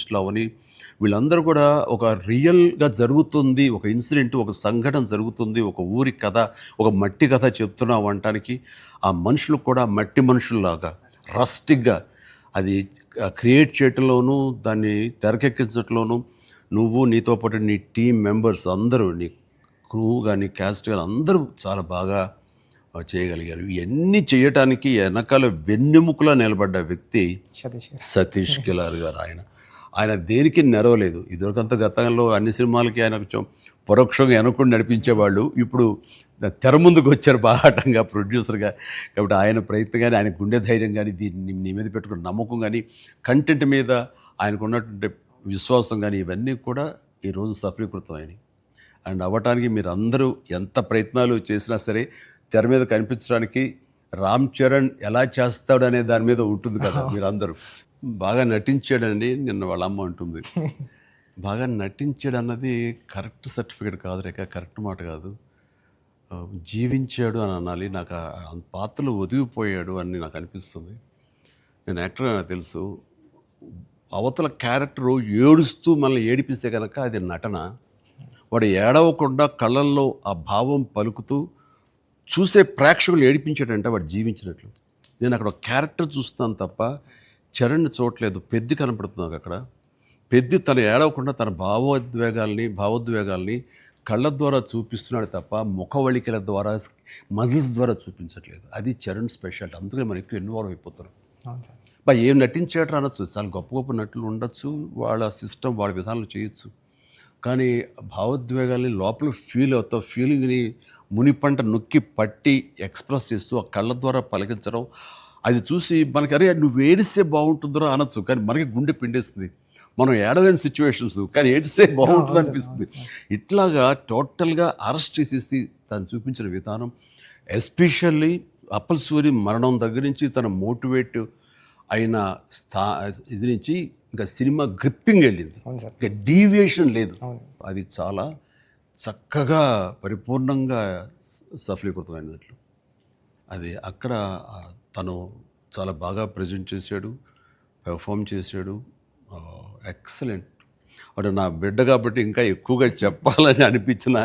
ఆర్టిస్టులు అవని వీళ్ళందరూ కూడా ఒక రియల్గా జరుగుతుంది, ఒక ఇన్సిడెంట్, ఒక సంఘటన జరుగుతుంది, ఒక ఊరి కథ, ఒక మట్టి కథ చెప్తున్నాం అనటానికి ఆ మనుషులు కూడా మట్టి మనుషుల్లాగా రస్టిక్గా అది క్రియేట్ చేయటంలోనూ దాన్ని తెరకెక్కించడంలోనూ నువ్వు నీతో పాటు నీ టీం మెంబర్స్ అందరూ నీ క్రూ కానీ క్యాస్ట్ కానీ అందరూ చాలా బాగా చేయగలిగారు. ఇవన్నీ చేయటానికి వెనకాల వెన్నెముకలా నిలబడ్డ వ్యక్తి సతీష్ కిలార్ గారు. ఆయన దేనికి నెరవలేదు. ఇదివరకంత గతంలో అన్ని సినిమాలకి ఆయన కొంచెం పరోక్షంగా వెనకుండా నడిపించేవాళ్ళు. ఇప్పుడు తెర ముందుకు వచ్చారు బాహాటంగా ప్రొడ్యూసర్గా. కాబట్టి ఆయన ప్రయత్నం కానీ, ఆయన గుండె ధైర్యం కానీ, దీన్ని నీ మీద పెట్టుకున్న నమ్మకం కానీ, కంటెంట్ మీద ఆయనకు ఉన్నటువంటి విశ్వాసం కానీ, ఇవన్నీ కూడా ఈరోజు సఫలీకృతం అయినాయి. అండ్ అవ్వటానికి మీరు అందరూ ఎంత ప్రయత్నాలు చేసినా సరే తెర మీద కనిపించడానికి రామ్ చరణ్ ఎలా చేస్తాడు అనే దాని మీద ఉంటుంది కదా. మీరు అందరూ బాగా నటించాడండి. నిన్న వాళ్ళ అమ్మ అంటుంది బాగా నటించాడు అన్నది కరెక్ట్ సర్టిఫికేట్ కాదు రేఖ, కరెక్ట్ మాట కాదు. జీవించాడు అని అనాలి. నాకు ఆ పాత్రలో ఒదిగిపోయాడు అని నాకు అనిపిస్తుంది. నేను యాక్టర్ నాకు తెలుసు. అవతల క్యారెక్టరు ఏడుస్తూ మనల్ని ఏడిపిస్తే కనుక అది నటన. వాడు ఏడవకుండా కళ్ళల్లో ఆ భావం పలుకుతూ చూసే ప్రేక్షకులు ఏడిపించాడంటే వాడు జీవించినట్లు. నేను అక్కడ ఒక క్యారెక్టర్ చూస్తాను తప్ప చరణ్ని చూడలేదు. పెద్ది కనపడుతున్నాను అక్కడ. పెద్ది తను ఏడవకుండా తన భావోద్వేగాల్ని కళ్ళ ద్వారా చూపిస్తున్నాడు తప్ప ముఖవళికల ద్వారా, మజిల్స్ ద్వారా చూపించట్లేదు. అది చరణ్ స్పెషాలిటీ. అందుకని మనం ఎక్కువ ఇన్వాల్వ్ అయిపోతున్నాం. ఏం నటించాడు అనొచ్చు, చాలా గొప్ప గొప్ప నటులు ఉండొచ్చు, వాళ్ళ సిస్టమ్ వాళ్ళ విధానాలు చేయొచ్చు. కానీ భావోద్వేగాల్ని లోపల ఫీల్ అవుతావు, ఫీలింగ్ని మునిపంట నొక్కి పట్టి ఎక్స్ప్రెస్ చేస్తూ ఆ కళ్ళ ద్వారా పలికించడం, అది చూసి మనకి అరే నువ్వు ఏడిస్తే బాగుంటుందో అనొచ్చు. కానీ మనకి గుండె పిండేస్తుంది. మనం ఏడలేని సిచ్యువేషన్స్, కానీ ఏడిస్తే బాగుంటుంది అనిపిస్తుంది. ఇట్లాగా టోటల్గా అరెస్ట్ చేసేసి తను చూపించిన విధానం, ఎస్పెషల్లీ అప్పల్ సూరి మరణం దగ్గర నుంచి తన మోటివేట్ అయిన ఇది నుంచి ఇంకా సినిమా గ్రిప్పింగ్ వెళ్ళింది. ఇంకా డీవియేషన్ లేదు. అది చాలా చక్కగా పరిపూర్ణంగా సఫలీకృతమైనట్లు. అది అక్కడ తను చాలా బాగా ప్రజెంట్ చేశాడు, పెర్ఫామ్ చేశాడు. ఎక్సలెంట్. వాడు నా బిడ్డ కాబట్టి ఇంకా ఎక్కువగా చెప్పాలని అనిపించిన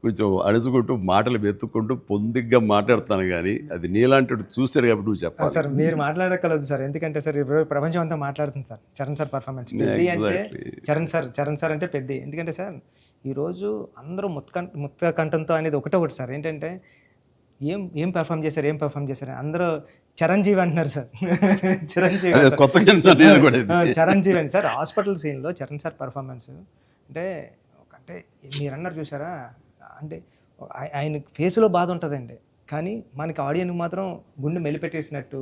కొంచెం అణుచుకుంటూ మాటలు వెతుక్కుంటూ పొందిగ్గా మాట్లాడుతాను. కానీ అది నీలాంటి చూశాడు కాబట్టి నువ్వు చెప్పాలి సార్. మీరు మాట్లాడగలదు సార్, ఎందుకంటే సార్ ఇప్పుడు ప్రపంచం అంతా మాట్లాడుతుంది సార్ చరణ్ సార్ పర్ఫార్మెన్స్. అంటే చరణ్ సార్ అంటే పెద్ద. ఎందుకంటే సార్ ఈరోజు అందరూ ముక్త కంఠంతో అనేది ఒకటి సార్. ఏంటంటే ఏం పెర్ఫామ్ చేశారు అందరూ చిరంజీవి అంటున్నారు సార్. చిరంజీవి అండి సార్. హాస్పిటల్ సీన్లో చరణ్ సార్ పర్ఫార్మెన్స్ అంటే మీరు అన్నారు చూసారా, అంటే ఆయన ఫేస్లో బాధ ఉంటుందండి, కానీ మనకి ఆడియన్కి మాత్రం గుండె మెలిపెట్టేసినట్టు.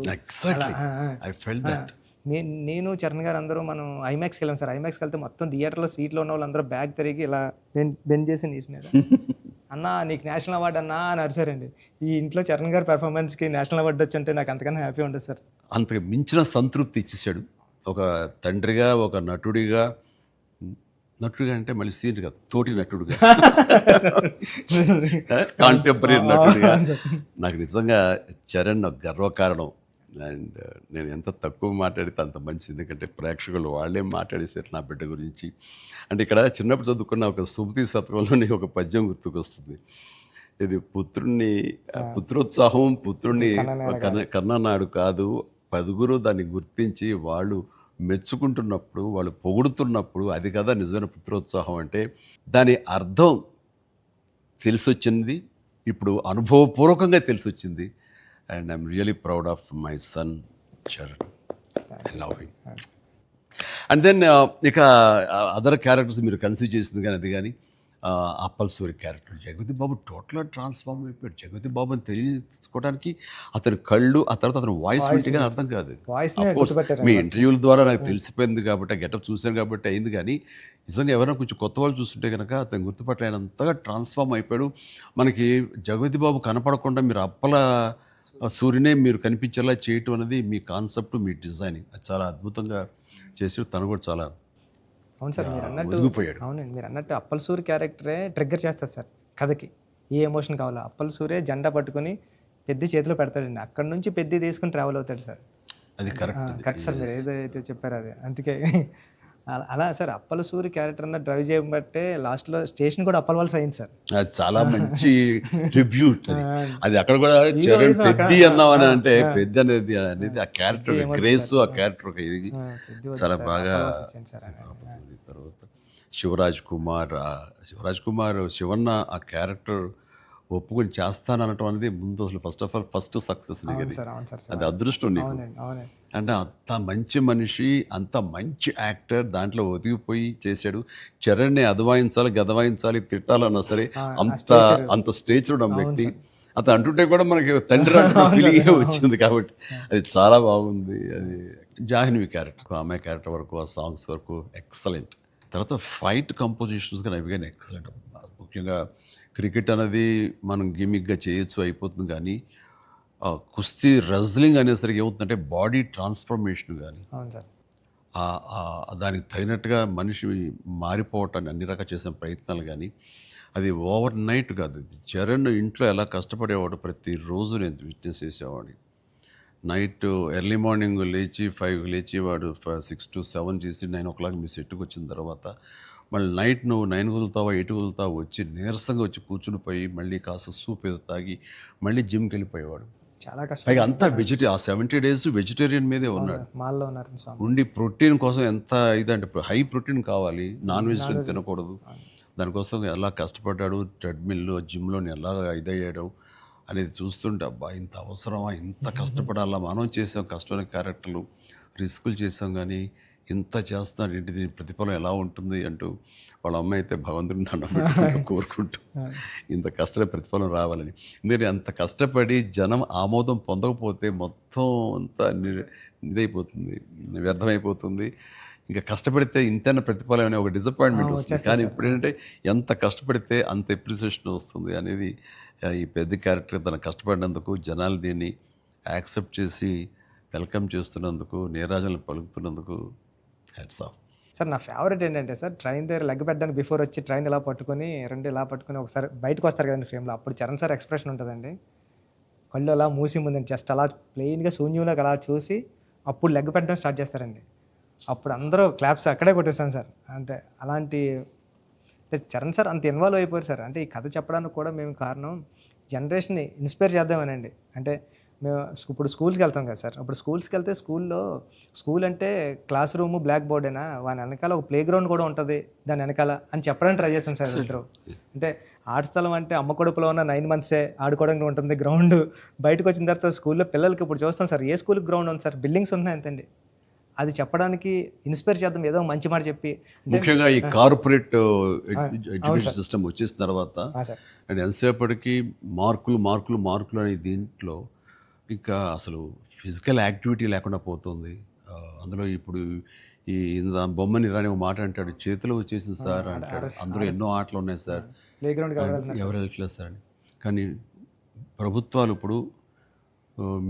నేను చరణ్ గారు అందరూ మనం ఐమాక్స్కి వెళ్ళాం సార్. ఐమాక్స్కి వెళ్తే మొత్తం థియేటర్లో సీట్లో ఉన్న వాళ్ళందరూ బ్యాగ్ తిరిగి ఇలా బెండ్ చేసి నీస్ మీద అన్నా నీకు నేషనల్ అవార్డు అన్నా అని అరిసారండి. ఈ ఇంట్లో చరణ్ గారి పెర్ఫార్మెన్స్కి నేషనల్ అవార్డు వచ్చంటే నాకు అంతకన్నా హ్యాపీ ఉంటుంది సార్. అంతకు మించిన సంతృప్తి ఇచ్చేసాడు. ఒక తండ్రిగా, ఒక నటుడిగా అంటే మళ్ళీ సీనియర్గా, తోటి నటుడుగా, కాంటెంపరీ నటుడిగా నాకు నిజంగా చరణ్ గర్వకారణం. అండ్ నేను ఎంత తక్కువ మాట్లాడితే అంత మంచిది, ఎందుకంటే ప్రేక్షకులు వాళ్ళే మాట్లాడేసారు నా బిడ్డ గురించి. అంటే ఇక్కడ చిన్నప్పుడు చదువుకున్న ఒక సుమతి శతకంలోని ఒక పద్యం గుర్తుకొస్తుంది. ఇది పుత్రోత్సాహం పుత్రుణ్ణి కన్ననాడు కాదు, పదుగురు దాన్ని గుర్తించి వాళ్ళు మెచ్చుకుంటున్నప్పుడు, వాళ్ళు పొగుడుతున్నప్పుడు అది కదా నిజమైన పుత్రోత్సాహం. అంటే దాని అర్థం తెలిసొచ్చింది, ఇప్పుడు అనుభవపూర్వకంగా తెలిసొచ్చింది. And I'm really proud of my son, Charan. I love him. And then ఇక అదర్ క్యారెక్టర్స్ మీరు కన్సిడర్ చేసింది కానీ అది కానీ అప్పల్ సూరి క్యారెక్టర్ జగపతి బాబు టోటల్గా ట్రాన్స్ఫార్మ్ అయిపోయాడు. జగపతి బాబుని తెలియకోవడానికి అతని కళ్ళు, ఆ తర్వాత అతని వాయిస్ వింటే కానీ అర్థం కాదు. మీ ఇంటర్వ్యూల ద్వారా నాకు తెలిసిపోయింది కాబట్టి, గెటప్ చూశాను కాబట్టి అయింది. కానీ నిజంగా ఎవరైనా కొంచెం కొత్త వాళ్ళు చూస్తుంటే కనుక అతను గుర్తుపట్టలేనంతగా ట్రాన్స్ఫార్మ్ అయిపోయాడు. మనకి జగపతి బాబు కనపడకుండా మీరు అప్పల సూర్యునే మీరు కనిపించేలా చేయటం అనేది మీ కాన్సెప్ట్, మీ డిజైనింగ్, అది చాలా అద్భుతంగా చేసి తను కూడా చాలా అవును సార్. మీరు అన్నట్టు అవునండి, మీరు అన్నట్టు అప్పల్ సూరి క్యారెక్టరే ట్రిగ్గర్ చేస్తారు సార్ కథకి. ఏ ఎమోషన్ కావాలో అప్పల్ సూరే జెండా పట్టుకొని పెద్ద చేతిలో పెడతాడండి. అక్కడ నుంచి పెద్ద తీసుకుని ట్రావెల్ అవుతాడు సార్. అది కరెక్ట్ సార్. మీరు ఏదైతే చెప్పారో అది అందుకే అలా సార్ అప్పల సూరి క్యారెక్టర్ అన్న డ్రైవ్ చేయబట్టే లాస్ట్లో స్టేషన్ కూడా అప్పల వలస అయింది సార్. అది చాలా మంచి ట్రిబ్యూట్ అది. అది అక్కడ కూడా చరణ్ పెద్ది అన్నామని అంటే పెద్ద అనేది ఆ క్యారెక్టర్ గ్రేస్, ఆ క్యారెక్టర్ ఇది చాలా బాగా. తర్వాత శివరాజ్ కుమార్ శివన్న ఆ క్యారెక్టర్ ఒప్పుకొని చేస్తాననటం అనేది ముందు అసలు ఫస్ట్ సక్సెస్ నీకు అది. అది అదృష్టం నీకు. అంటే అంత మంచి మనిషి, అంత మంచి యాక్టర్ దాంట్లో ఒదిగిపోయి చేశాడు. చరణ్ని అదవాయించాలి, గదవాయించాలి, తిట్టాలన్నా సరే అంత స్టేజ్ ఉన్న వ్యక్తి. అతను అంటుంటే కూడా మనకి తండ్రి ఫీలింగ్ వచ్చింది కాబట్టి అది చాలా బాగుంది. అది జాహ్నవి క్యారెక్టర్, ఆమె క్యారెక్టర్ వరకు, ఆ సాంగ్స్ వరకు ఎక్సలెంట్. తర్వాత ఫైట్ కంపోజిషన్స్ కానీ అవి కానీ ఎక్సలెంట్. ముఖ్యంగా క్రికెట్ అనేది మనం గిమిక్గా చేయొచ్చు, అయిపోతుంది. కానీ కుస్తీ రెజ్లింగ్ అనేసరికి ఏమవుతుందంటే బాడీ ట్రాన్స్ఫర్మేషన్ కానీ దానికి తగినట్టుగా మనిషి మారిపోవటాన్ని అన్ని రకాల చేసిన ప్రయత్నాలు కానీ అది ఓవర్ నైట్ కాదు. అది చరణ్ ఇంట్లో ఎలా కష్టపడేవాడు, ప్రతిరోజు నేను విట్నెస్ చేసేవాడిని. నైట్ ఎర్లీ మార్నింగ్ లేచి 5 లేచేవాడు, 6 to 7 చేసి 9 o'clock మీ సెట్కి వచ్చిన తర్వాత మళ్ళీ నైట్ నువ్వు 9 కుదులుతావా 8 కుదులుతావా వచ్చి నీరసంగా వచ్చి కూర్చుని పోయి మళ్ళీ కాస్త సూప్ ఏదో తాగి మళ్ళీ జిమ్కి వెళ్ళిపోయేవాడు. చాలా కష్టం. పైగా అంతా ఆ 70 days వెజిటేరియన్ మీదే ఉన్నాడు. మాల్లో ఉన్నారు ఉండి ప్రోటీన్ కోసం ఎంత ఇదంటే హై ప్రోటీన్ కావాలి, నాన్ వెజిటేరియన్ తినకూడదు. దానికోసం ఎలా కష్టపడ్డాడు, ట్రెడ్మిల్లో జిమ్లో ఎలా ఇదయ్యాడు అనేది చూస్తుంటే అబ్బా ఇంత అవసరమా, ఇంత కష్టపడాలా, మనం చేసాం కష్టమైన క్యారెక్టర్లు, రిస్కులు చేసాం, కానీ ఇంత చేస్తున్నాడు ఏంటి, దీని ప్రతిఫలం ఎలా ఉంటుంది అంటూ వాళ్ళ అమ్మ అయితే భగవంతుని దండం పెట్టుకుంటూ కోరుకుంటూ ఇంత కష్టపడి ప్రతిఫలం రావాలని. ఎందుకంటే అంత కష్టపడి జనం ఆమోదం పొందకపోతే మొత్తం అంతా ఇదైపోతుంది, వ్యర్థమైపోతుంది. ఇంకా కష్టపడితే ఇంతైనా ప్రతిఫలం అనే ఒక డిసప్పాయింట్మెంట్ వస్తుంది. కానీ ఇప్పుడు ఏంటంటే ఎంత కష్టపడితే అంత ఎప్రిసియేషన్ వస్తుంది అనేది ఈ పెద్ద క్యారెక్టర్ తన కష్టపడినందుకు, జనాలు దీన్ని యాక్సెప్ట్ చేసి వెల్కమ్ చేస్తున్నందుకు, నీరాజనలు పలుకుతున్నందుకు హ్యాట్స్ ఆఫ్. సార్ నా ఫేవరెట్ ఏంటంటే సార్, ట్రైన్ దగ్గర లెగ్ పెట్టడానికి బిఫోర్ వచ్చి ట్రైన్ ఇలా పట్టుకొని రెండు ఇలా పట్టుకొని ఒకసారి బయటకు వస్తారు కదండి ఫ్రేమ్లో, అప్పుడు చరణ్ సార్ ఎక్స్ప్రెషన్ ఉంటుందండి. కళ్ళు అలా మూసి ముందండి జస్ట్ అలా ప్లెయిన్గా శూన్యంలోకి అలా చూసి అప్పుడు లెగ్ పెట్టడం స్టార్ట్ చేస్తారండి. అప్పుడు అందరూ క్లాప్స్ అక్కడే కొట్టేస్తాను సార్. అంటే అలాంటి అంటే చరణ్ సార్ అంత ఇన్వాల్వ్ అయిపోయారు సార్. అంటే ఈ కథ చెప్పడానికి కూడా మేము కారణం జనరేషన్ని ఇన్స్పైర్ చేద్దామనండి. అంటే మేము ఇప్పుడు స్కూల్స్కి వెళ్తాం కదా సార్, అప్పుడు స్కూల్స్కి వెళ్తే స్కూల్ అంటే క్లాస్ రూము బ్లాక్ బోర్డేనా, వాని వెనకాల ఒక ప్లే గ్రౌండ్ కూడా ఉంటుంది దాని వెనకాల అని చెప్పడానికి ట్రై చేస్తాం సార్ ఇద్దరు. అంటే ఆట స్థలం అంటే అమ్మ కడుపులో ఉన్న 9 months ఆడుకోవడానికి ఉంటుంది గ్రౌండ్. బయటకు వచ్చిన తర్వాత స్కూల్లో పిల్లలకి ఇప్పుడు చూస్తాం సార్, ఏ స్కూల్కి గ్రౌండ్ ఉంది సార్, బిల్డింగ్స్ ఉన్నాయి అంతండి. అది చెప్పడానికి ఇన్స్పైర్ చేద్దాం, ఏదో మంచి మాట చెప్పి. ముఖ్యంగా ఈ కార్పొరేట్ ఎడ్యుకేషన్ సిస్టమ్ వచ్చేసిన తర్వాత అండ్ ఎంతసేపటికి మార్కులు అనే దీంట్లో ఇంకా అసలు ఫిజికల్ యాక్టివిటీ లేకుండా పోతుంది. అందులో ఇప్పుడు ఈ బొమ్మని రాని ఒక మాట అంటాడు, చేతిలో వచ్చేసింది సార్ అంటాడు. అందులో ఎన్నో ఆటలు ఉన్నాయి సార్, ఎవరు వెళ్ళట్లేదు సార్ అని. కానీ ప్రభుత్వాలు ఇప్పుడు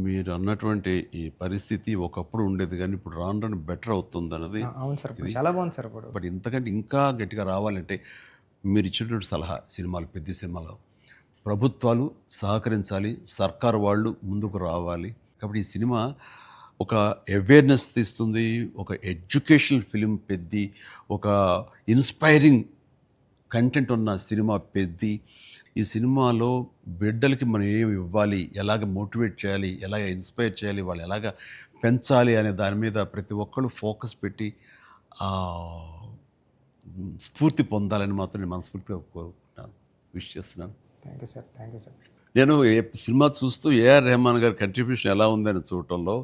మీరు అన్నటువంటి ఈ పరిస్థితి ఒకప్పుడు ఉండేది, కానీ ఇప్పుడు రాను బెటర్ అవుతుంది అన్నది. అవును సార్, చాలా బాగుంది సార్. బట్ ఇంతకంటే ఇంకా గట్టిగా రావాలంటే మీరు ఇచ్చినటువంటి సలహా, సినిమాలు పెద్ద సినిమాలు ప్రభుత్వాలు సహకరించాలి, సర్కారు వాళ్ళు ముందుకు రావాలి. కాబట్టి ఈ సినిమా ఒక అవేర్నెస్ తీస్తుంది, ఒక ఎడ్యుకేషనల్ ఫిలిం పెద్ది, ఒక ఇన్స్పైరింగ్ కంటెంట్ ఉన్న సినిమా పెద్ది. ఈ సినిమాలో బిడ్డలకి మనం ఏమి ఇవ్వాలి, ఎలాగ మోటివేట్ చేయాలి, ఎలాగ ఇన్స్పైర్ చేయాలి, వాళ్ళు ఎలాగ పెంచాలి అనే దాని మీద ప్రతి ఒక్కళ్ళు ఫోకస్ పెట్టి స్ఫూర్తి పొందాలని మాత్రం నేను మనస్ఫూర్తిగా కోరుకుంటున్నాను, విష్ చేస్తున్నాను. Thank you sir. నేను సినిమా చూస్తూ ఏఆర్ రెహమాన్ గారి కంట్రిబ్యూషన్ ఎలా ఉందని చూడటంలో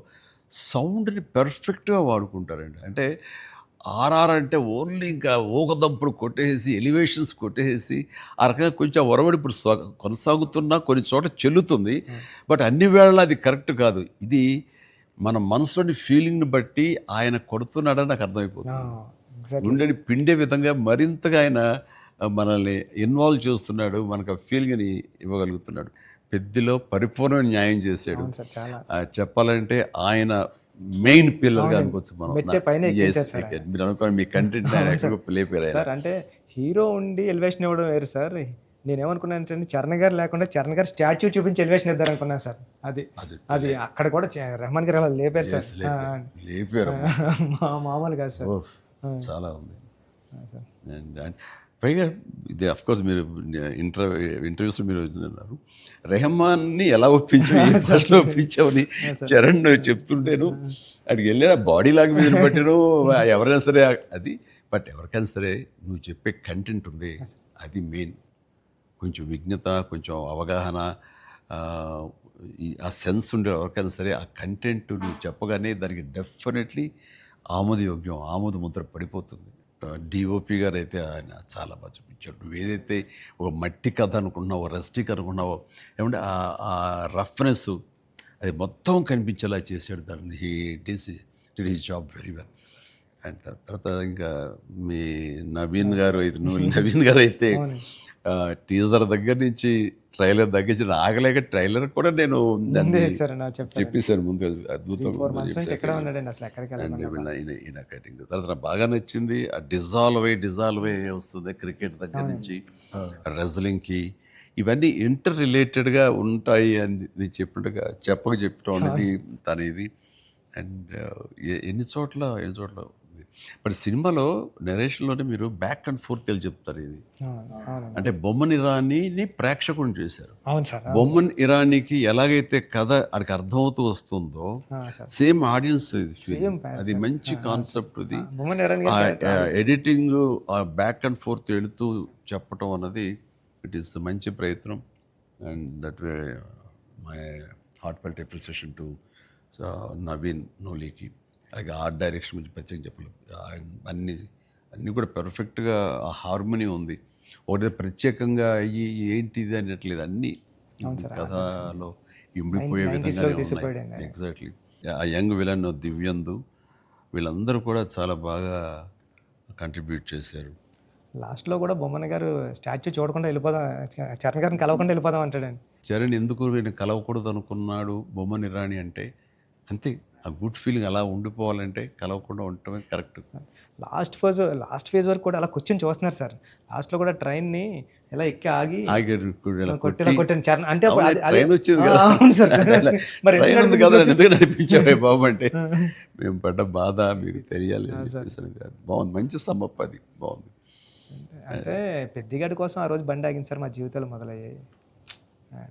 సౌండ్ని పర్ఫెక్ట్గా వాడుకుంటారండి. అంటే ఆర్ఆర్ అంటే ఓన్లీ ఇంకా ఊగదంపుడు కొట్టేసి ఎలివేషన్స్ కొట్టేసి ఆ రకంగా కొంచెం ఒరవడి ఇప్పుడు కొనసాగుతున్నా కొన్ని చోట చెల్లుతుంది. బట్ అన్ని వేళలా అది కరెక్ట్ కాదు. ఇది మన మనసులోని ఫీలింగ్ని బట్టి ఆయన కొడుతున్నాడని నాకు అర్థమైపోతుంది. గుండెని పిండే విధంగా మరింతగా ఆయన మనల్ని ఇన్వాల్వ్ చేస్తున్నాడు, మనకు ఆ ఫీలింగ్ని ఇవ్వగలుగుతున్నాడు. పెద్దలో పరిపూర్ణ న్యాయం చేశాడు. చెప్పాలంటే ఆయన మెయిన్ పిల్లర్గా అనుకోవచ్చు మనం. మీరు అనుకోండి మీ కంటెంట్ సార్. అంటే హీరో ఉండి ఎలివేషన్ ఇవ్వడం వేరు సార్. నేనేమనుకున్నాను అంటే చరణ్ గారు లేకుండా చరణ్ గారు స్టాచ్యూ చూపించి ఎలివేషన్ ఇద్దారు అనుకున్నాను సార్. అది అక్కడ కూడా రెహమాన్ గారు అలా లేపారు సార్, లేపారు మామూలు కాదు సార్. చాలా ఉంది. సార్ అండ్ పైగా ఇది కోర్స్ మీరు ఇంటర్వ్యూస్లో మీరు అన్నారు రెహమాన్ని ఎలా ఒప్పించావు ఏ భాషలో ఒప్పించావని చరణ్ చెప్తుంటేను అక్కడికి వెళ్ళిన బాడీ లాంగ్వేజ్ బట్టిను ఎవరైనా సరే అది బట్ ఎవరికైనా సరే నువ్వు చెప్పే కంటెంట్ ఉంది అది మెయిన్. కొంచెం విజ్ఞత, కొంచెం అవగాహన, ఆ సెన్స్ ఉండే ఎవరికైనా సరే ఆ కంటెంట్ నువ్వు చెప్పగానే దానికి డెఫినెట్లీ ఆమోదయోగ్యం, ఆమోద ముద్ర పడిపోతుంది. డిఓపి గారు అయితే ఆయన చాలా బాగా చూపించాడు. నువ్వు ఏదైతే ఒక మట్టి కథ అనుకున్నావో, రస్టిక్ అనుకున్నావో, ఏమంటే ఆ రఫ్నెస్ అది మొత్తం కనిపించేలా చేశాడు. దాన్ని did his job very well. And తర్వాత ఇంకా మీ నవీన్ గారు అయితే టీజర్ దగ్గర నుంచి ట్రైలర్ దగ్గర నుంచి ఆగలేక ట్రైలర్ కూడా నేను చెప్పేశాను ముందు. అద్భుతం. ఈయన కటింగ్ తర్వాత నాకు బాగా నచ్చింది. ఆ డిజాల్వ్ అయ్యి వస్తుంది క్రికెట్ దగ్గర నుంచి రెజ్లింగ్కి, ఇవన్నీ ఇంటర్ రిలేటెడ్గా ఉంటాయి అని నేను చెప్పినట్టుగా చెప్పడం అనేది తన ఇది. అండ్ ఎన్ని చోట్ల బట్ సినిమాలో నెరేషన్లోనే మీరు బ్యాక్ అండ్ ఫోర్త్ చెప్తారు. ఇది అంటే బొమ్మన్ ఇరానీని ప్రేక్షకుడిని చేశారు. బొమ్మన్ ఇరానీకి ఎలాగైతే కథ అక్కడికి అర్థమవుతూ వస్తుందో సేమ్ ఆడియన్స్ అది మంచి కాన్సెప్ట్. ఇది ఎడిటింగ్ బ్యాక్ అండ్ ఫోర్త్ వెళుతూ చెప్పటం అన్నది ఇట్ ఈస్ మంచి ప్రయత్నం. And that way my heartfelt appreciation to Naveen నోలీకి. అలాగే ఆర్ట్ డైరెక్షన్ గురించి ప్రత్యేకంగా చెప్పలేదు. అన్నీ కూడా పర్ఫెక్ట్గా ఆ హార్మోనీ ఉంది. ఒకటి ప్రత్యేకంగా అయ్యి ఏంటిది అనట్లేదు, అన్నీ కథలో ఇమిడిపోయే విధంగానే ఉన్నాయి. ఎగ్జాక్ట్లీ. ఆ యంగ్ విలన్ దివ్యందు వీళ్ళందరూ కూడా చాలా బాగా కంట్రిబ్యూట్ చేశారు. లాస్ట్లో కూడా బొమ్మన్ గారు స్టాచ్యూ చూడకుండా వెళ్ళిపోదాం, చరణ్ గారిని కలవకుండా వెళ్ళిపోదాం అంటాడండి. చరణ్ ఎందుకు నేను కలవకూడదు అనుకున్నాడు బొమ్మన్ ఇరానీ అంటే అంతే. ఆ గుడ్ ఫీలింగ్ అలా ఉండిపోవాలంటే కలవకుండా ఉండటమే కరెక్ట్. లాస్ట్ ఫేజ్ వరకు కూడా అలా కూర్చొని చూస్తున్నారు సార్. లాస్ట్లో కూడా ట్రైన్ని ఎలా ఎక్కి ఆగి కొట్టాను చరణ్ అంటే ట్రైన్ వచ్చింది నడిపించావే బాబు అంటే మేము పడ్డ బాధ మీకు తెలియాలి. బాగుంది, మంచి సమ్మప్, అది బాగుంది. అంటే పెద్దిగాడి కోసం ఆ రోజు బండి ఆగింది సార్. మా జీవితాలు మొదలయ్యాయి.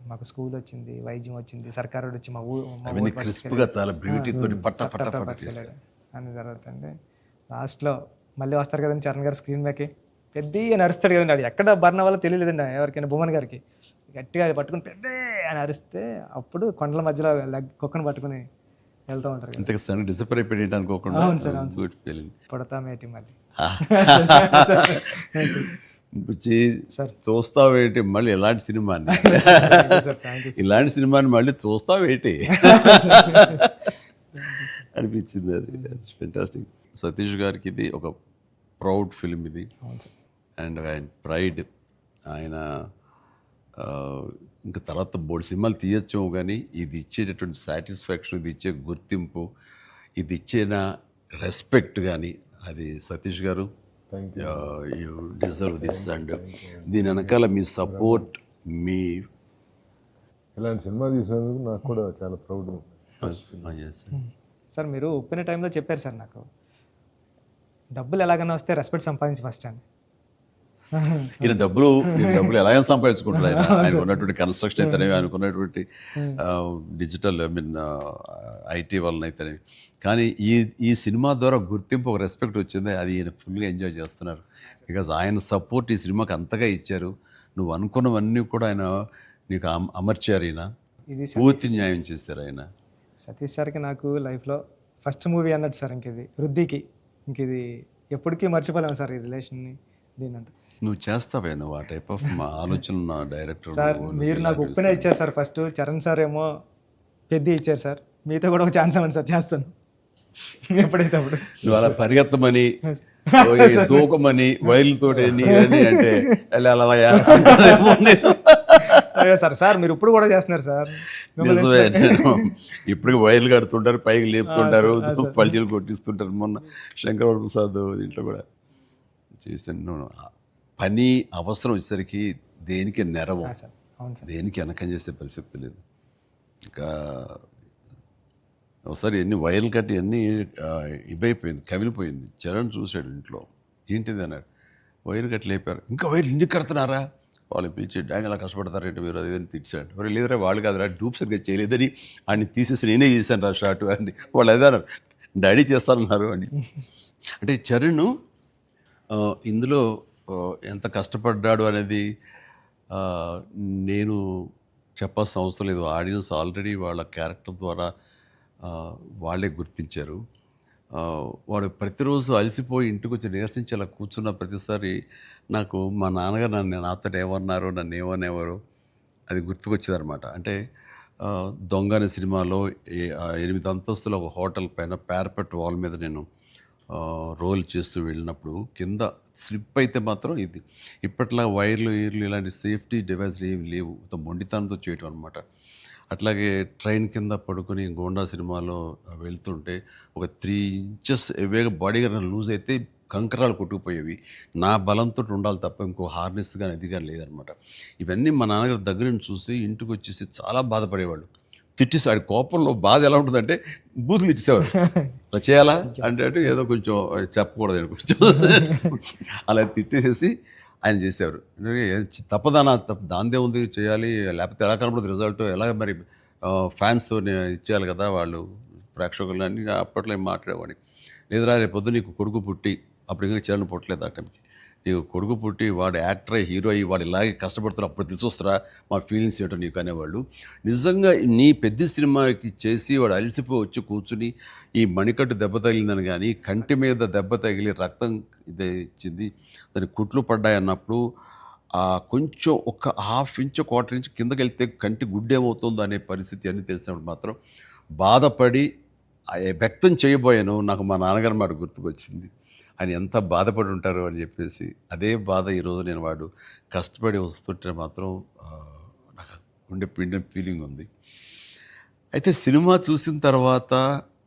మాకు స్కూల్ వచ్చింది, వైద్యం వచ్చింది, సర్కారు వచ్చి మా ఊరు క్రిస్ప్గా చాలా బ్యూటీతో అని జరుగుతుంది. లాస్ట్లో మళ్ళీ వస్తారు కదండి చరణ్ గారు స్క్రీన్ మీదకి, పెద్ద నరుస్తాడు కదండి. అది ఎక్కడ బర్ణ వల్ల తెలియలేదండి ఎవరికైనా. బొమ్మన్ గారికి గట్టిగా పట్టుకుని పెద్ద అని అరిస్తే అప్పుడు కొండల మధ్యలో కుక్కను పట్టుకుని వెళ్తూ ఉంటారు. డిసప్పాయింట్ అయిపోయింది అనుకోకుండా. అవును సార్, పుడతామేటి మళ్ళీ చూస్తావేటి మళ్ళీ ఇలాంటి సినిమాని ఇలాంటి సినిమాని మళ్ళీ చూస్తావేటి అనిపించింది. అది ఫెంటాస్టిక్. సతీష్ గారికి ఇది ఒక ప్రౌడ్ ఫిల్మ్ ఇది. అండ్ ఆయన ప్రైడ్. ఆయన ఇంకా తర్వాత బోర్డు సినిమాలు తీయచ్చేమో కానీ ఇది ఇచ్చేటటువంటి సాటిస్ఫాక్షన్, ఇది ఇచ్చే గుర్తింపు, ఇది ఇచ్చిన రెస్పెక్ట్ కానీ అది సతీష్ గారు యూ డిజర్వ్ దిస్. అండ్ దీని వెనకాల మీ సపోర్ట్, మీ ఇలాంటి సినిమా తీసినందుకు నాకు కూడా చాలా ప్రౌడ్. సార్ మీరు ఒప్పిన టైంలో చెప్పారు సార్ నాకు, డబ్బులు ఎలాగైనా వస్తే రెస్పెక్ట్ సంపాదించి ఫస్ట్ అని. ఈయన డబ్బులు ఎలాగైనా సంపాదించుకుంటారు. ఆయన ఉన్నటువంటి కన్స్ట్రక్షన్ అయితేనేవి, ఆయనకున్నటువంటి డిజిటల్ ఐటీ వలన అయితేనేవి. కానీ ఈ సినిమా ద్వారా గుర్తింపు, ఒక రెస్పెక్ట్ వచ్చింది. అది ఈయన ఫుల్గా ఎంజాయ్ చేస్తున్నారు. బికాజ్ ఆయన సపోర్ట్ ఈ సినిమాకి అంతగా ఇచ్చారు. నువ్వు అనుకున్నవన్నీ కూడా ఆయన నీకు అమర్చారు. ఈయన పూర్తి న్యాయం చేశారు ఆయన. సతీష్ సార్కి నాకు లైఫ్లో ఫస్ట్ మూవీ అన్నట్టు సార్. ఇంకది వృద్ధికి, ఇది ఎప్పటికీ మర్చిపోలేము సార్ ఈ రిలేషన్ని. దీనంతా నువ్వు చేస్తావే, నువ్వు ఆ టైప్ ఆఫ్ మా డైరెక్టర్ సార్. మీరు నాకు ఒప్పిన ఇచ్చారు సార్ ఫస్ట్. చరణ్ సార్ ఏమో పెద్ద ఇచ్చారు సార్. మీతో కూడా ఒక ఛాన్స్ అవ్వండి సార్, చేస్తాను ఎప్పుడైతే అప్పుడు. నువ్వు అలా పరిగెత్తమని, దూకమని, వైర్లతో అంటే సార్ మీరు ఇప్పుడు కూడా చేస్తున్నారు సార్. ఇప్పుడు వైర్లు కడుతుంటారు, పైకి లేపుతుంటారు, పల్చీలు కొట్టిస్తుంటారు. మొన్న శంకరవర ప్రసాద్ దీంట్లో కూడా చేశాను. పని అవసరం వచ్చేసరికి దేనికి నెరవు, దేనికి వెనకం చేసే పరిస్థితి లేదు. ఇంకా ఒకసారి ఎన్ని వైర్లు కట్టి అన్నీ ఇవైపోయింది, కవిలిపోయింది. చరణ్ చూశాడు ఇంట్లో, ఏంటిది అన్నాడు. వైర్ కట్టి లేపారు. ఇంకా వైర్ ఇంటికి కడుతున్నారా? వాళ్ళు పిలిచి డాడీ అలా కష్టపడతారేంటి మీరు అది అని తిట్టాడు. మరి లేదురా వాళ్ళు కాదురా డూప్ సరిగ్గా చేయలేదని ఆయన తీసేసి నేనే చేశాను రా షార్ట్ అని వాళ్ళు అదే అన్నారు. డాడీ చేస్తానన్నారు అని. అంటే చరణ్ ఇందులో ఎంత కష్టపడ్డాడు అనేది నేను చెప్పాల్సిన అవసరం లేదు. ఆడియన్స్ ఆల్రెడీ వాళ్ళ క్యారెక్టర్ ద్వారా వాళ్ళే గుర్తించారు. వాడు ప్రతిరోజు అలసిపోయి ఇంటికి వచ్చి నీరసించి అలా కూర్చున్న ప్రతిసారి నాకు మా నాన్నగారు నాతో ఏమన్నారు, నన్ను ఏమనేవారు అది గుర్తుకొచ్చేదనమాట. అంటే దొంగ అనే సినిమాలో 8 అంతస్తుల ఒక హోటల్ పైన పారపెట్ వాల్ మీద నేను రోల్ చేస్తూ వెళ్ళినప్పుడు కింద స్లిప్ అయితే మాత్రం ఇది ఇప్పట్లా వైర్లు ఇలాంటి సేఫ్టీ డివైస్లు ఏమి లేవు, మొండితనంతో చేయటం అనమాట. అట్లాగే ట్రైన్ కింద పడుకొని గోండా సినిమాలో వెళ్తుంటే ఒక 3 ఇంచెస్ ఎవేగా బాడీ లూజ్ అయితే కంకరాలు కొట్టుకుపోయేవి. నా బలంతో ఉండాలి తప్ప ఇంకో హార్నెస్ కానీ అది కానీ లేదనమాట. ఇవన్నీ మా నాన్నగారి దగ్గర నుంచి చూసి ఇంటికి వచ్చేసి చాలా బాధపడేవాళ్ళు. తిట్టేసి ఆడి కోపంలో బాధ ఎలా ఉంటుందంటే బూతులు ఇచ్చేసేవారు. అలా చేయాలా అంటే ఏదో కొంచెం చెప్పకూడదు కొంచెం అలా తిట్టేసేసి ఆయన చేసేవారు. తప్పదానా దాందే ఉంది చేయాలి, లేకపోతే ఎలా కనపడదు రిజల్ట్, ఎలా మరి ఫ్యాన్స్ ఇచ్చేయాలి కదా వాళ్ళు ప్రేక్షకులు అని అప్పట్లో ఏం మాట్లాడేవాడిని. లేదురా రేపు పొద్దు నీకు కొడుకు పుట్టి, అప్పుడు ఇంకా చరణ్ పుట్టలేదు ఆ టైంకి, నీకు కొడుకు పుట్టి వాడు యాక్టర్ అయ్యి హీరో అయ్యి వాడు ఇలాగే కష్టపడుతారు అప్పుడు తెలిసి వస్తారా మా ఫీలింగ్స్ ఏంటో నీకు అనేవాళ్ళు. నిజంగా నీ పెద్ద సినిమాకి చేసి వాడు అలసిపోయి వచ్చి కూర్చుని ఈ మణికట్టు దెబ్బ తగిలిందని కానీ కంటి మీద దెబ్బ తగిలి రక్తం ఇదే ఇచ్చింది, దానికి కుట్లు పడ్డాయి అన్నప్పుడు కొంచెం ఒక 1/2 ఇంచ్ 1/4 ఇంచ్ కిందకి వెళ్తే కంటి గుడ్డేమవుతుందో అనే పరిస్థితి అన్నీ తెలిసినప్పుడు మాత్రం బాధపడి వ్యక్తం చేయబోయాను. నాకు మా నాన్నగారు మాట గుర్తుకొచ్చింది. ఆయన ఎంత బాధపడి ఉంటారు అని చెప్పేసి అదే బాధ ఈరోజు నేను వాడు కష్టపడి వస్తుంటే మాత్రం నాకు ఉండే పిండిన ఫీలింగ్ ఉంది. అయితే సినిమా చూసిన తర్వాత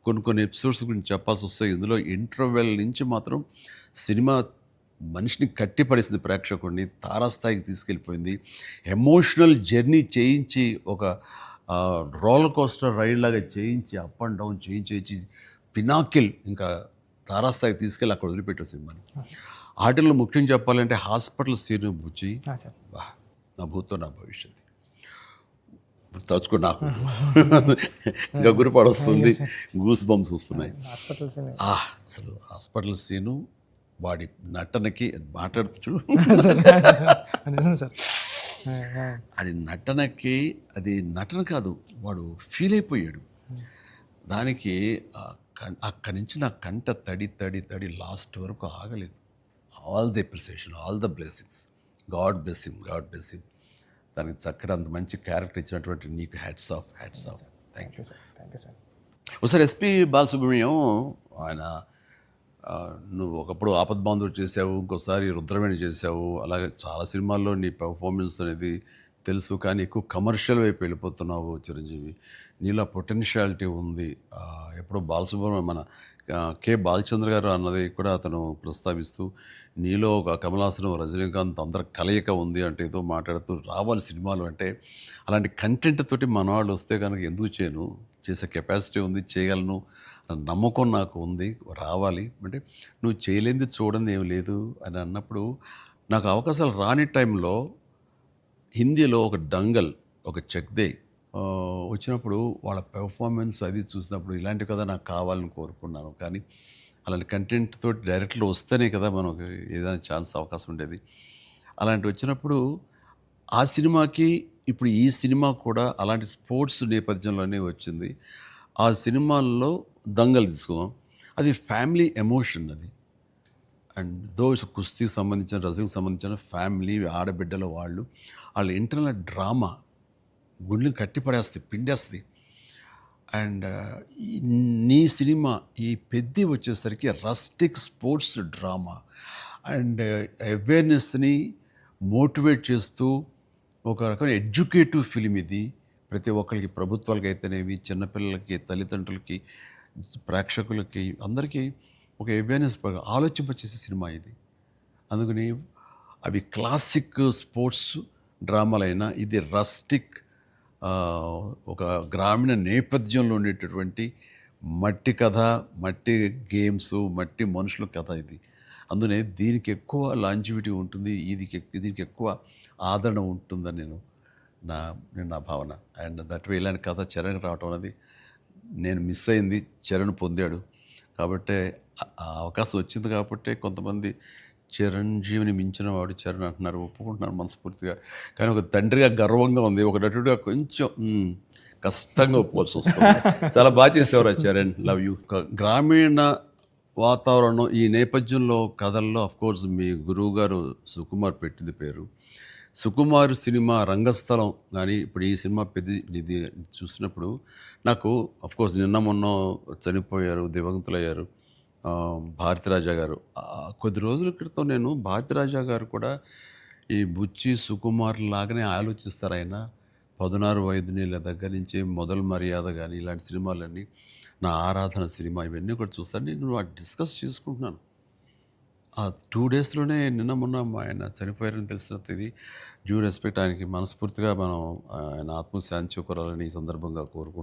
కొన్ని ఎపిసోడ్స్ గురించి చెప్పాల్సి వస్తాయి. ఇందులో ఇంటర్వెల్ నుంచి మాత్రం సినిమా మనిషిని కట్టిపడేసింది, ప్రేక్షకుడిని తారాస్థాయికి తీసుకెళ్ళిపోయింది. ఎమోషనల్ జర్నీ చేయించి ఒక రోలర్ కోస్టర్ రైడ్ లాగా చేయించి అప్ అండ్ డౌన్ చేయించి పినాకిల్ ఇంకా తారాస్థాయికి తీసుకెళ్ళి అక్కడ వదిలిపెట్టారు సినిమాని. ఆటల్లో ముఖ్యం చెప్పాలంటే హాస్పిటల్ సీన్ బుచ్చి నా భూతో నా భవిష్యత్తు తలుచుకో నాకు గగురుపాడు వస్తుంది, గూస్ బంప్స్ వస్తున్నాయి. అసలు హాస్పిటల్ సీను వాడి నటనకి మాట్లాడుతూ చూడు అది నటనకి, అది నటన కాదు వాడు ఫీల్ అయిపోయాడు దానికి. అక్కడి నుంచి నా కంట తడి లాస్ట్ వరకు ఆగలేదు. All the appreciation, all the blessings, God bless him. దానికి చక్కటి అంత మంచి క్యారెక్టర్ ఇచ్చినటువంటి నీకు hats off. Thank you sir. ఒకసారి ఎస్పి బాలసుబ్రహ్మణ్యం ఆయన నువ్వు ఒకప్పుడు ఆపద్బాంధవుడు చేసావు, ఇంకోసారి రుద్రవేణి చేసావు, అలాగే చాలా సినిమాల్లో నీ పర్ఫార్మెన్స్ అనేది తెలుసు, కానీ ఎక్కువ కమర్షియల్ వైపు వెళ్ళిపోతున్నావు చిరంజీవి. నీలో పొటెన్షియాలిటీ ఉంది. ఎప్పుడో బాలసుబ్రహ్మణ్యం మన కె బాలచంద్ర గారు అన్నది కూడా అతను ప్రస్తావిస్తూ నీలో ఒక కమలాసనం రజనీకాంత్ అందరి కలయిక ఉంది అంటే ఏదో మాట్లాడుతూ రావాలి సినిమాలు అంటే. అలాంటి కంటెంట్ తోటి మన వాళ్ళు వస్తే కనుక ఎందుకు చేయను, చేసే కెపాసిటీ ఉంది, చేయగలను నమ్మకం నాకు ఉంది, రావాలి అంటే నువ్వు చేయలేనిది చూడండి ఏమి లేదు అని అన్నప్పుడు నాకు అవకాశాలు రాని టైంలో హిందీలో ఒక డంగల్, ఒక చెక్దే వచ్చినప్పుడు వాళ్ళ పెర్ఫార్మెన్స్ అది చూసినప్పుడు ఇలాంటి కదా నాకు కావాలని కోరుకున్నాను. కానీ అలాంటి కంటెంట్ తోటి డైరెక్ట్లో వస్తేనే కదా మనకు ఏదైనా ఛాన్స్ అవకాశం ఉండేది. అలాంటి వచ్చినప్పుడు ఆ సినిమాకి ఇప్పుడు ఈ సినిమా కూడా అలాంటి స్పోర్ట్స్ నేపథ్యంలోనే వచ్చింది. ఆ సినిమాల్లో దంగల్ తీసుకుందాం, అది ఫ్యామిలీ ఎమోషన్ అది. అండ్ దోస్ కుస్తీకి సంబంధించిన, రజనీకి సంబంధించిన ఫ్యామిలీ ఆడబిడ్డల వాళ్ళ ఇంటర్నల్ డ్రామా గుండెని కట్టిపడేస్తుంది, పిండేస్తుంది. అండ్ నీ సినిమా ఈ పెద్ద వచ్చేసరికి రస్టిక్ స్పోర్ట్స్ డ్రామా అండ్ అవేర్నెస్ని మోటివేట్ చేస్తూ ఒక రకమైన ఎడ్యుకేటివ్ ఫిలిం ఇది. ప్రతి ఒక్కరికి, ప్రభుత్వాలకి అయితేనేవి, చిన్నపిల్లలకి, తల్లిదండ్రులకి, ప్రేక్షకులకి అందరికీ ఒక అవేర్నెస్ ఆలోచింపచేసే సినిమా ఇది. అందుకని అవి క్లాసిక్ స్పోర్ట్స్ డ్రామాలైనా ఇది రస్టిక్ ఒక గ్రామీణ నేపథ్యంలో ఉండేటటువంటి మట్టి కథ, మట్టి గేమ్స్, మట్టి మనుషుల కథ ఇది. అందునే దీనికి ఎక్కువ లాంజివిటీ ఉంటుంది, దీనికి ఎక్కువ ఆదరణ ఉంటుందని నేను నా భావన. అండ్ దట్ వే ఇలాంటి కథ చరణ్ రావటం అనేది నేను మిస్ అయింది, చరణ్ పొందాడు. కాబట్టి ఆ అవకాశం వచ్చింది కాబట్టి కొంతమంది చిరంజీవిని మించిన వాడు చరణ్ అంటున్నారు, ఒప్పుకుంటున్నాను మనస్ఫూర్తిగా. కానీ ఒక తండ్రిగా గర్వంగా ఉంది, ఒక నటుడిగా కొంచెం కష్టంగా ఒప్పుకోవాల్సి వస్తుంది. చాలా బాగా చేసేవారు చరణ్, లవ్ యూ. గ్రామీణ వాతావరణం ఈ నేపథ్యంలో కథల్లో అఫ్కోర్స్ మీ గురువు గారు సుకుమార్ పెట్టింది పేరు. సుకుమార్ సినిమా రంగస్థలం కానీ ఇప్పుడు ఈ సినిమా ఇది చూసినప్పుడు నాకు అఫ్కోర్స్ నిన్న మొన్న చనిపోయారు, దివంగతులయ్యారు భారతిరాజా గారు. కొద్ది రోజుల క్రితం నేను భారతిరాజా గారు కూడా ఈ బుచ్చి సుకుమార్ లాగానే ఆలోచిస్తారు ఆయన. 16 వైద్యుల దగ్గర నుంచి మొదలు మర్యాద కానీ ఇలాంటి సినిమాలన్నీ, నా ఆరాధన సినిమా ఇవన్నీ కూడా చూస్తాను. నేను డిస్కస్ చేసుకుంటున్నాను. ఆ 2 డేస్లోనే నిన్న మొన్న ఆయన చనిపోయారని తెలిసిన ఇది డ్యూ రెస్పెక్ట్ ఆయనకి మనస్ఫూర్తిగా మనం ఆయన ఆత్మశాంతి చేకూరాలని ఈ సందర్భంగా కోరుకుంటున్నాను.